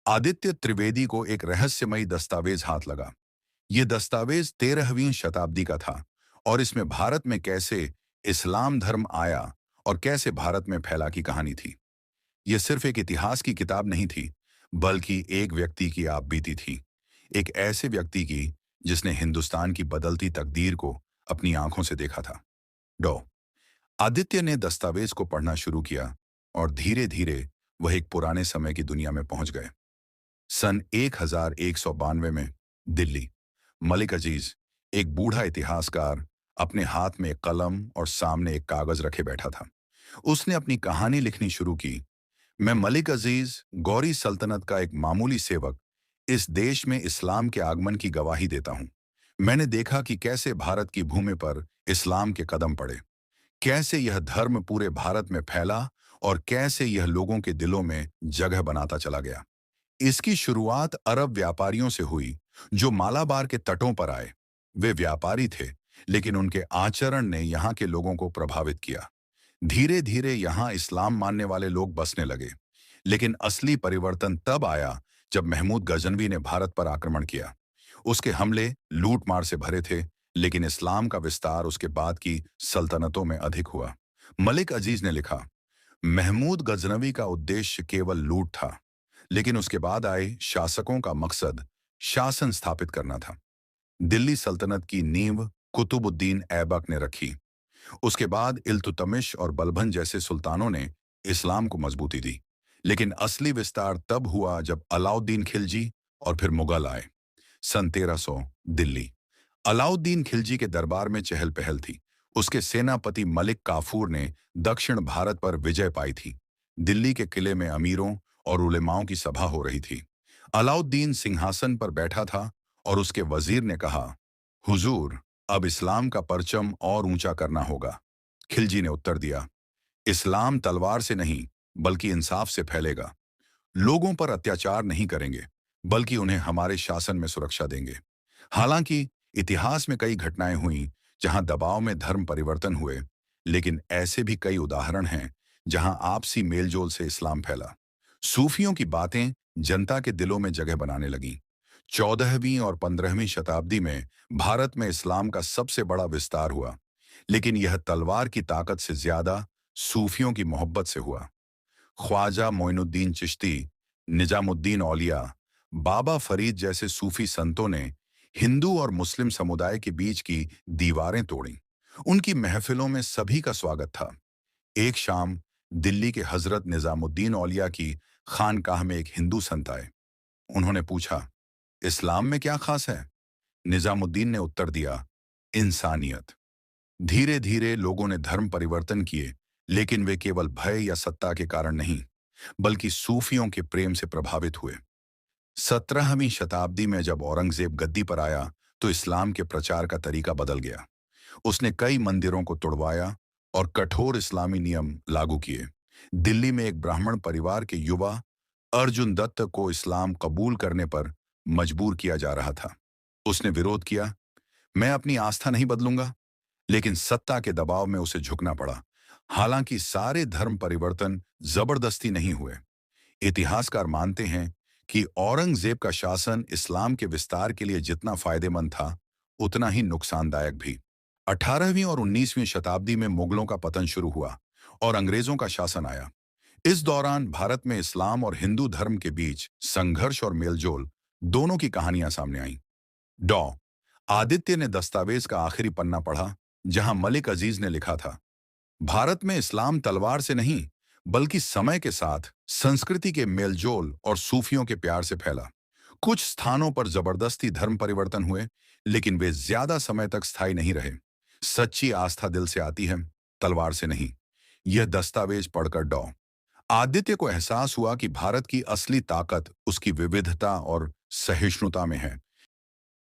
आदित्य त्रिवेदी को एक रहस्यमयी दस्तावेज हाथ लगा। ये दस्तावेज 13वीं शताब्दी का था और इसमें भारत में कैसे इस्लाम धर्म आया और कैसे भारत में फैला की कहानी थी। यह सिर्फ एक इतिहास की किताब नहीं थी, बल्कि एक व्यक्ति की आप बीती थी। एक ऐसे व्यक्ति की जिसने हिंदुस्तान की बदलती तकदीर को अपनी आंखों से देखा था। डॉ आदित्य ने दस्तावेज को पढ़ना शुरू किया और धीरे धीरे वह एक पुराने समय की दुनिया में पहुंच गए। सन 1192 में दिल्ली। मलिक अजीज, एक बूढ़ा इतिहासकार, अपने हाथ में एक कलम और सामने एक कागज रखे बैठा था। उसने अपनी कहानी लिखनी शुरू की। मैं मलिक अजीज, गौरी सल्तनत का एक मामूली सेवक, इस देश में इस्लाम के आगमन की गवाही देता हूं। मैंने देखा कि कैसे भारत की भूमि पर इस्लाम के कदम पड़े, कैसे यह धर्म पूरे भारत में फैला और कैसे यह लोगों के दिलों में जगह बनाता चला गया। इसकी शुरुआत अरब व्यापारियों से हुई जो मालाबार के तटों पर आए। वे व्यापारी थे, लेकिन उनके आचरण ने यहाँ के लोगों को प्रभावित किया। धीरे धीरे यहाँ इस्लाम मानने वाले लोग बसने लगे। लेकिन असली परिवर्तन तब आया जब महमूद गजनवी ने भारत पर आक्रमण किया। उसके हमले लूटमार से भरे थे, लेकिन इस्लाम का विस्तार उसके बाद की सल्तनतों में अधिक हुआ। मलिक अजीज ने लिखा, महमूद गजनवी का उद्देश्य केवल लूट था, लेकिन उसके बाद आए शासकों का मकसद शासन स्थापित करना था। दिल्ली सल्तनत की नींव कुतुबुद्दीन ऐबक ने रखी। उसके बाद इल्तुतमिश और बलबन जैसे सुल्तानों ने इस्लाम को मजबूती दी। लेकिन असली विस्तार तब हुआ जब अलाउद्दीन खिलजी और फिर मुगल आए। सन 1300 दिल्ली। अलाउद्दीन खिलजी के दरबार में चहल पहल थी। उसके सेनापति मलिक काफूर ने दक्षिण भारत पर विजय पाई थी। दिल्ली के किले में अमीरों और उलेमाओं की सभा हो रही थी। अलाउद्दीन सिंहासन पर बैठा था और उसके वजीर ने कहा, हुजूर, अब इस्लाम का परचम और ऊंचा करना होगा। खिलजी ने उत्तर दिया, इस्लाम तलवार से नहीं, बल्कि इंसाफ से फैलेगा। लोगों पर अत्याचार नहीं करेंगे, बल्कि उन्हें हमारे शासन में सुरक्षा देंगे। हालांकि इतिहास में कई घटनाएं हुई जहां दबाव में धर्म परिवर्तन हुए, लेकिन ऐसे भी कई उदाहरण हैं जहां आपसी मेलजोल से इस्लाम फैला। सूफियों की बातें जनता के दिलों में जगह बनाने लगीं। 14वीं और 15वीं शताब्दी में भारत में इस्लाम का सबसे बड़ा विस्तार हुआ, लेकिन यह तलवार की ताकत से ज्यादा सूफियों की मोहब्बत से हुआ। ख्वाजा मोइनुद्दीन चिश्ती, निजामुद्दीन औलिया, बाबा फरीद जैसे सूफी संतों ने हिंदू और मुस्लिम समुदाय के बीच की दीवारें तोड़ी। उनकी महफिलों में सभी का स्वागत था। एक शाम दिल्ली के हजरत निजामुद्दीन औलिया की खानकाह में एक हिंदू संत आए। उन्होंने पूछा, इस्लाम में क्या खास है? निजामुद्दीन ने उत्तर दिया, इंसानियत। धीरे धीरे लोगों ने धर्म परिवर्तन किए, लेकिन वे केवल भय या सत्ता के कारण नहीं, बल्कि सूफियों के प्रेम से प्रभावित हुए। 17वीं शताब्दी में जब औरंगजेब गद्दी पर आया, तो इस्लाम के प्रचार का तरीका बदल गया। उसने कई मंदिरों को तुड़वाया और कठोर इस्लामी नियम लागू किए। दिल्ली में एक ब्राह्मण परिवार के युवा अर्जुन दत्त को इस्लाम कबूल करने पर मजबूर किया जा रहा था। उसने विरोध किया, मैं अपनी आस्था नहीं बदलूंगा, लेकिन सत्ता के दबाव में उसे झुकना पड़ा। हालांकि सारे धर्म परिवर्तन जबरदस्ती नहीं हुए। इतिहासकार मानते हैं कि औरंगजेब का शासन इस्लाम के विस्तार के लिए जितना फायदेमंद था, उतना ही नुकसानदायक भी। 18वीं और 19वीं शताब्दी में मुगलों का पतन शुरू हुआ और अंग्रेजों का शासन आया। इस दौरान भारत में इस्लाम और हिंदू धर्म के बीच संघर्ष और मेलजोल दोनों की कहानियां सामने आईं। डॉ आदित्य ने दस्तावेज का आखिरी पन्ना पढ़ा, जहां मलिक अजीज ने लिखा था, भारत में इस्लाम तलवार से नहीं, बल्कि समय के साथ संस्कृति के मेलजोल और सूफियों के प्यार से फैला। कुछ स्थानों पर जबरदस्ती धर्म परिवर्तन हुए, लेकिन वे ज्यादा समय तक स्थायी नहीं रहे। सच्ची आस्था दिल से आती है, तलवार से नहीं। यह दस्तावेज पढ़कर डॉ आदित्य को एहसास हुआ कि भारत की असली ताकत उसकी विविधता और सहिष्णुता में है।